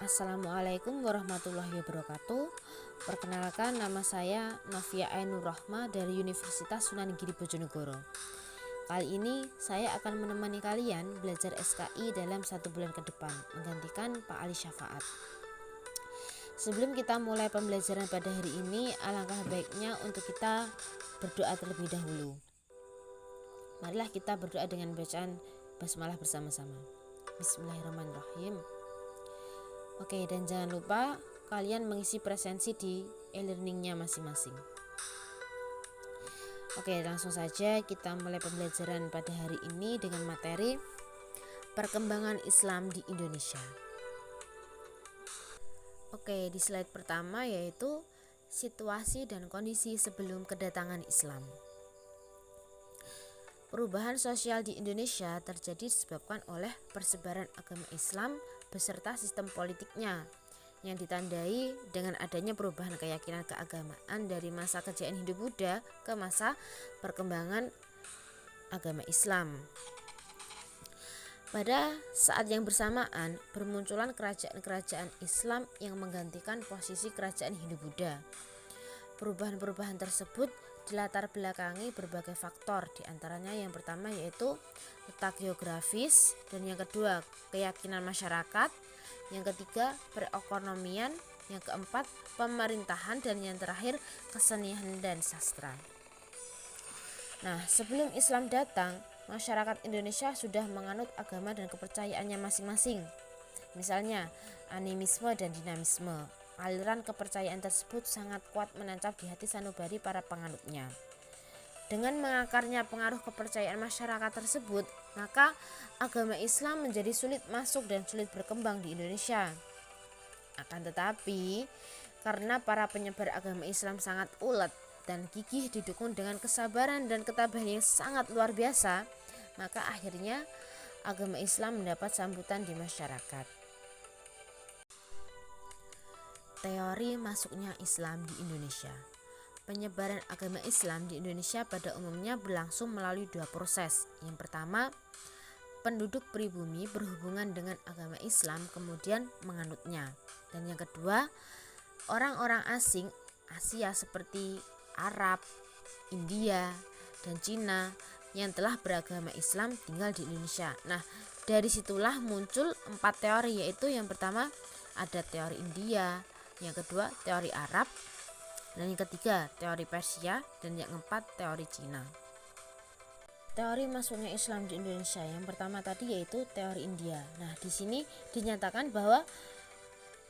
Assalamualaikum warahmatullahi wabarakatuh. Perkenalkan, nama saya Novia Ainur Rahma dari Universitas Sunan Giri Bojonegoro. Kali ini saya akan menemani kalian belajar SKI dalam 1 bulan ke depan, menggantikan Pak Ali Syafaat. Sebelum kita mulai pembelajaran pada hari ini, alangkah baiknya untuk kita berdoa terlebih dahulu. Marilah kita berdoa dengan bacaan basmalah bersama-sama. Bismillahirrahmanirrahim. Oke, dan jangan lupa kalian mengisi presensi di e-learningnya masing-masing. Oke, langsung saja kita mulai pembelajaran pada hari ini dengan materi perkembangan Islam di Indonesia. Oke, di slide pertama yaitu situasi dan kondisi sebelum kedatangan Islam. Perubahan sosial di Indonesia terjadi disebabkan oleh persebaran agama Islam beserta sistem politiknya yang ditandai dengan adanya perubahan keyakinan keagamaan dari masa kejayaan Hindu Buddha ke masa perkembangan agama Islam. Pada saat yang bersamaan, bermunculan kerajaan-kerajaan Islam yang menggantikan posisi kerajaan Hindu Buddha. Perubahan-perubahan tersebut dilatar belakangi berbagai faktor, diantaranya yang pertama yaitu letak geografis, dan yang kedua keyakinan masyarakat, yang ketiga perekonomian, yang keempat pemerintahan, dan yang terakhir kesenian dan sastra. Nah, sebelum Islam datang, masyarakat Indonesia sudah menganut agama dan kepercayaannya masing-masing. Misalnya animisme dan dinamisme. Aliran kepercayaan tersebut sangat kuat menancap di hati sanubari para penganutnya. Dengan mengakarnya pengaruh kepercayaan masyarakat tersebut, maka agama Islam menjadi sulit masuk dan sulit berkembang di Indonesia. Akan tetapi, karena para penyebar agama Islam sangat ulet dan gigih didukung dengan kesabaran dan ketabahan yang sangat luar biasa, maka akhirnya agama Islam mendapat sambutan di masyarakat. Teori masuknya Islam di Indonesia. Penyebaran agama Islam di Indonesia pada umumnya berlangsung melalui dua proses. Yang pertama, penduduk pribumi berhubungan dengan agama Islam kemudian menganutnya. Dan yang kedua, orang-orang asing Asia seperti Arab, India, dan Cina yang telah beragama Islam tinggal di Indonesia. Nah, dari situlah muncul 4 teori, yaitu yang pertama ada teori India, yang kedua teori Arab, dan yang ketiga teori Persia, dan yang keempat teori Cina. Teori masuknya Islam di Indonesia yang pertama tadi yaitu teori India. Nah, di sini dinyatakan bahwa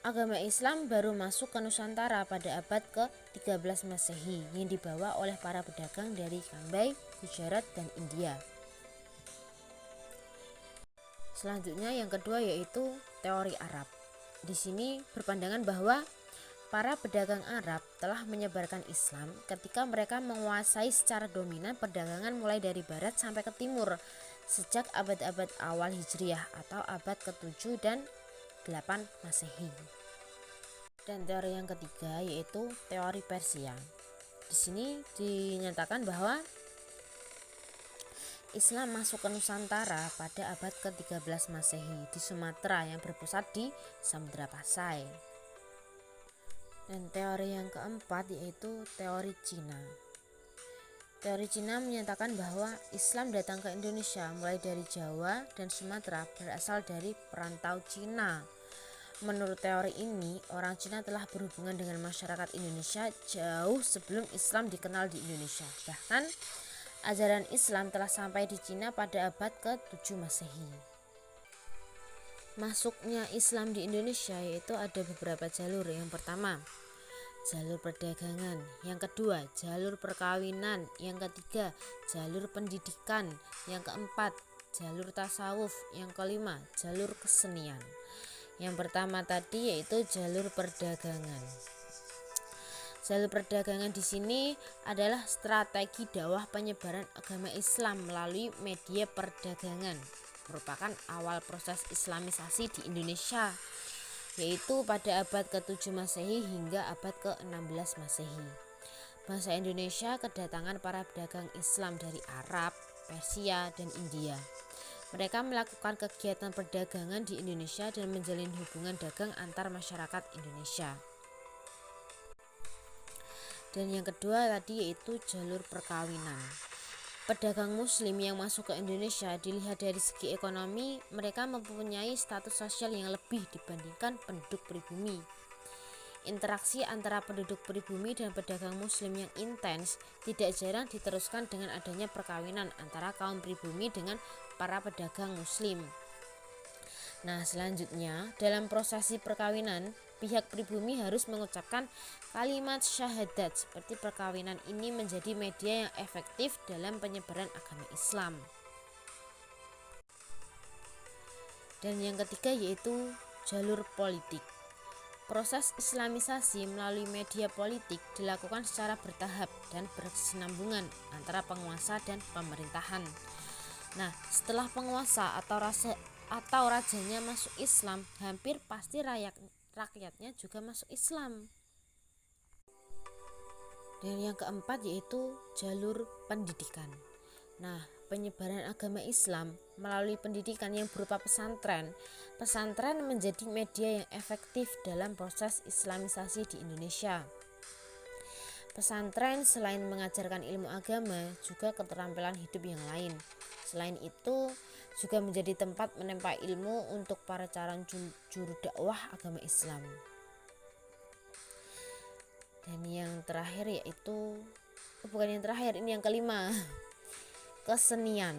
agama Islam baru masuk ke Nusantara pada abad ke-13 Masehi yang dibawa oleh para pedagang dari Kambay, Gujarat, dan India. Selanjutnya yang kedua yaitu teori Arab. Di sini berpandangan bahwa para pedagang Arab telah menyebarkan Islam ketika mereka menguasai secara dominan perdagangan mulai dari barat sampai ke timur sejak abad-abad awal Hijriah atau abad ke-7 dan 8 Masehi. Dan teori yang ketiga yaitu teori Persia. Di sini dinyatakan bahwa Islam masuk ke Nusantara pada abad ke-13 Masehi di Sumatera yang berpusat di Samudra Pasai. Dan teori yang keempat yaitu teori Cina. Teori Cina menyatakan bahwa Islam datang ke Indonesia mulai dari Jawa dan Sumatera berasal dari perantau Cina. Menurut teori ini, orang Cina telah berhubungan dengan masyarakat Indonesia jauh sebelum Islam dikenal di Indonesia. Bahkan, ajaran Islam telah sampai di Cina pada abad ke-7 Masehi. Masuknya Islam di Indonesia yaitu ada beberapa jalur. Yang pertama, jalur perdagangan, yang kedua jalur perkawinan, yang ketiga jalur pendidikan, yang keempat jalur tasawuf, yang kelima jalur kesenian. Yang pertama tadi yaitu jalur perdagangan. Jalur perdagangan di sini adalah strategi dakwah penyebaran agama Islam melalui media perdagangan, merupakan awal proses Islamisasi di Indonesia, yaitu pada abad ke-7 Masehi hingga abad ke-16 Masehi. Bangsa Indonesia kedatangan para pedagang Islam dari Arab, Persia, dan India. Mereka melakukan kegiatan perdagangan di Indonesia dan menjalin hubungan dagang antar masyarakat Indonesia. Dan yang kedua tadi yaitu jalur perkawinan. Pedagang muslim yang masuk ke Indonesia dilihat dari segi ekonomi, mereka mempunyai status sosial yang lebih dibandingkan penduduk pribumi. Interaksi antara penduduk pribumi dan pedagang muslim yang intens tidak jarang diteruskan dengan adanya perkawinan antara kaum pribumi dengan para pedagang muslim. Nah, selanjutnya dalam prosesi perkawinan, pihak pribumi harus mengucapkan kalimat syahadat. Seperti perkawinan ini menjadi media yang efektif dalam penyebaran agama Islam. Dan yang ketiga yaitu jalur politik. Proses islamisasi melalui media politik dilakukan secara bertahap dan berkesinambungan antara penguasa dan pemerintahan. Nah, setelah penguasa atau rajanya masuk Islam, hampir pasti rakyatnya juga masuk Islam. Dan yang keempat yaitu jalur pendidikan. Nah, penyebaran agama Islam melalui pendidikan yang berupa pesantren. Pesantren menjadi media yang efektif dalam proses islamisasi di Indonesia. Pesantren selain mengajarkan ilmu agama, juga keterampilan hidup yang lain. Selain itu, juga menjadi tempat menempa ilmu untuk para calon juru dakwah agama Islam. Dan yang terakhir yaitu, ini yang kelima, kesenian.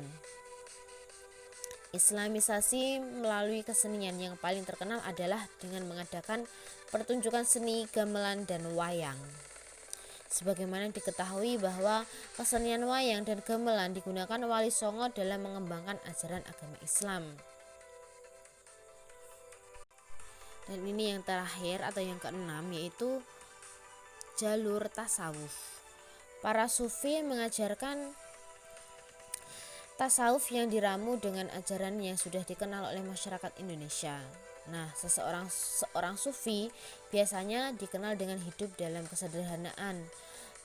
Islamisasi melalui kesenian yang paling terkenal adalah dengan mengadakan pertunjukan seni gamelan dan wayang. Sebagaimana diketahui bahwa kesenian wayang dan gamelan digunakan Wali Songo dalam mengembangkan ajaran agama Islam. Dan ini yang terakhir atau yang keenam yaitu jalur tasawuf. Para sufi mengajarkan tasawuf yang diramu dengan ajaran yang sudah dikenal oleh masyarakat Indonesia. Nah, seorang sufi biasanya dikenal dengan hidup dalam kesederhanaan.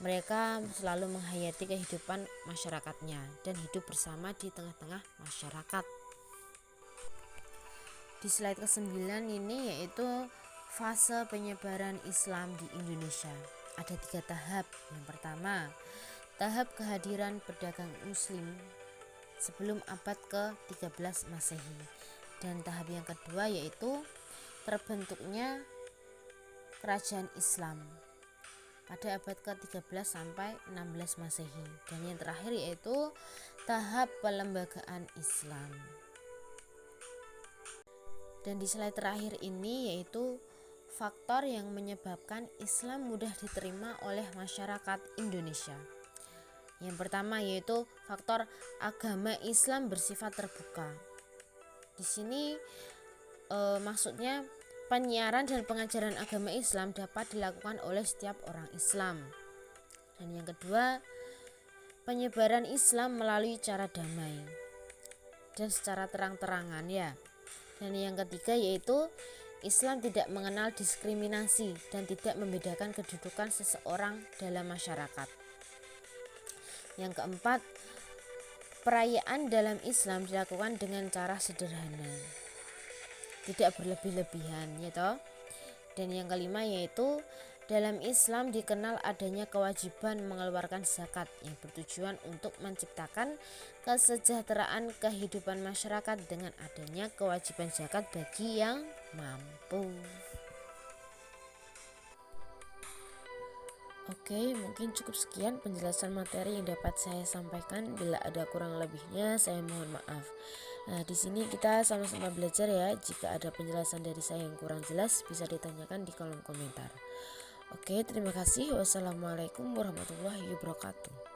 Mereka selalu menghayati kehidupan masyarakatnya dan hidup bersama di tengah-tengah masyarakat. Di slide ke-9 ini yaitu fase penyebaran Islam di Indonesia. Ada 3 tahap. Yang pertama, tahap kehadiran pedagang muslim sebelum abad ke-13 Masehi. Dan tahap yang kedua yaitu terbentuknya kerajaan Islam pada abad ke-13 sampai 16 Masehi. Dan yang terakhir yaitu tahap pelembagaan Islam. Dan di slide terakhir ini yaitu faktor yang menyebabkan Islam mudah diterima oleh masyarakat Indonesia. Yang pertama yaitu faktor agama Islam bersifat terbuka. Di sini maksudnya penyiaran dan pengajaran agama Islam dapat dilakukan oleh setiap orang Islam. Dan yang kedua, penyebaran Islam melalui cara damai dan secara terang-terangan ya. Dan yang ketiga yaitu Islam tidak mengenal diskriminasi dan tidak membedakan kedudukan seseorang dalam masyarakat. Yang keempat, perayaan dalam Islam dilakukan dengan cara sederhana, tidak berlebih-lebihan, ya toh. Dan yang kelima yaitu dalam Islam dikenal adanya kewajiban mengeluarkan zakat yang bertujuan untuk menciptakan kesejahteraan kehidupan masyarakat dengan adanya kewajiban zakat bagi yang mampu. Oke, mungkin cukup sekian penjelasan materi yang dapat saya sampaikan. Bila ada kurang lebihnya, saya mohon maaf. Nah, di sini kita sama-sama belajar ya. Jika ada penjelasan dari saya yang kurang jelas, bisa ditanyakan di kolom komentar. Oke, terima kasih. Wassalamualaikum warahmatullahi wabarakatuh.